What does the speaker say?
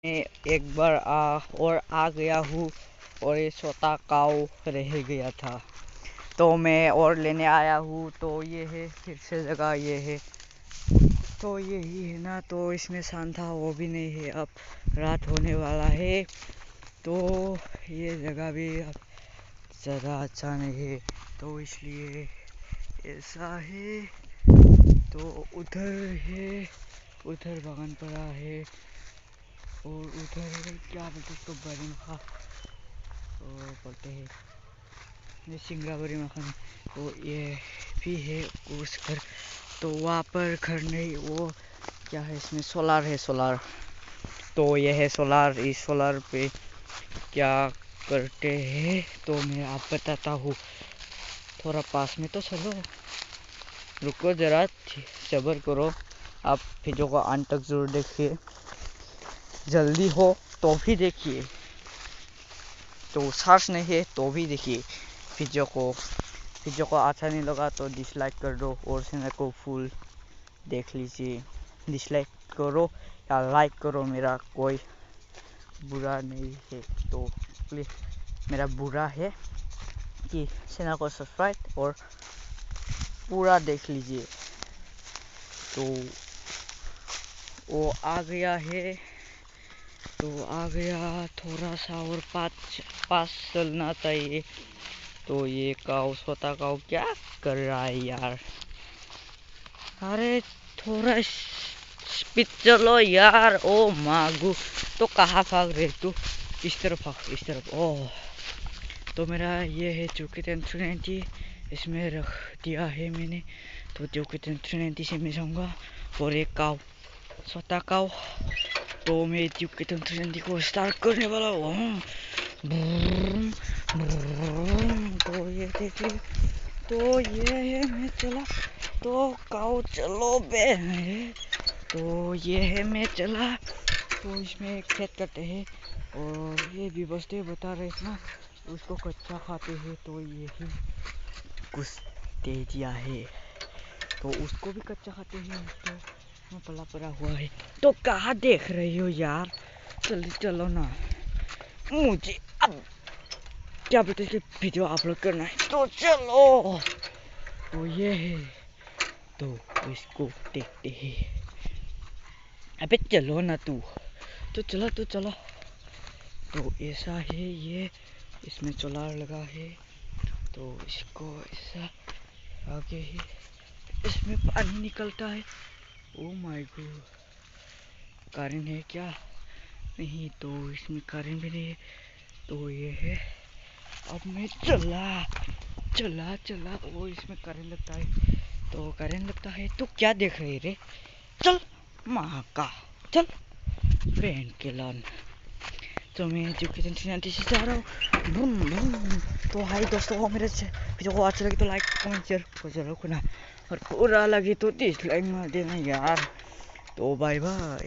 मैं एक बार और आ गया हूँ और ये छोटा काऊ रह गया था तो मैं और लेने आया हूँ। तो ये है फिर से जगह, ये है तो यही है ना। तो इसमें शांत था, वो भी नहीं है, अब रात होने वाला है। तो ये जगह भी अब ज़्यादा अच्छा नहीं है तो इसलिए ऐसा है। तो उधर है, उधर बागान पड़ा है और उधर क्या बोलते उसको, बड़ी मखा बोलते हैं, ये सिंगरा बड़ी मखा। तो ये भी है उस घर। तो वहाँ पर घर नहीं, वो क्या है, इसमें सोलार है, सोलार। तो ये है सोलार, इस सोलार पे क्या करते हैं तो मैं आप बताता हूँ। थोड़ा पास में तो चलो, रुको जरा, सब्र करो। आप वीडियो को अंत तक जरूर देखिए, जल्दी हो तो भी देखिए, तो सर्च नहीं है तो भी देखिए वीडियो को। वीडियो को अच्छा नहीं लगा तो डिसलाइक कर दो और चैनल को फुल देख लीजिए। डिसलाइक करो या लाइक करो, मेरा कोई बुरा नहीं है। तो प्लीज़, मेरा बुरा है कि चैनल को सब्सक्राइब और पूरा देख लीजिए। तो वो आ गया है, तो आ गया, थोड़ा सा और पास चलना चाहिए। तो ये काऊ, छोटा काऊ क्या कर रहा है यार, अरे थोड़ा स्पीड चलो यार। ओ मागू, तो कहाँ भाग रहे तू, इस तरफ भाग, इस तरफ। ओह, तो मेरा ये है चौकी 390, इसमें रख दिया है मैंने। तो चौकी 390 से मैं जाऊँगा और एक काऊ, छोटा काऊ। तो मैं चौकी 390 को स्टार्ट करने वाला हूँ। तो ये देखिए, तो ये है, मैं चला। तो काऊ चलो बे, तो ये है, मैं चला। तो इसमें खेत करते हैं और ये भी बस्ते बता रहे ना, उसको कच्चा खाते हैं। तो यही कुछ तेजिया है, तो उसको भी कच्चा खाते हैं, उसको पला पड़ा हुआ है। तो कहाँ देख रही हो यार, जल्दी चलो ना, मुझे अब क्या बोलते हैं, वीडियो अपलोड करना है, तो चलो। तो ये है, तो इसको देखते हैं। अबे चलो ना तू, तो चलो, तो चलो। तो ऐसा है ये, इसमें सोलार लगा है। तो इसको ऐसा आगे ही इसमें पानी निकलता है। ओ माय गॉड, कारण है क्या, नहीं तो इसमें कारण भी नहीं है। तो ये है, अब मैं चला चला चला, वो इसमें करंट लगता है। तो करंट लगता है तो क्या देख रहे रे, चल माँ का, चल बहन के लन। तो मैं जो कि से जा रहा हूँ। तो हाय दोस्तों, मेरे वीडियो को अच्छा लगे तो लाइक कमेंट जरूर करना, और पूरा लगे तो डिसलाइक मार देना यार। तो बाय बाय।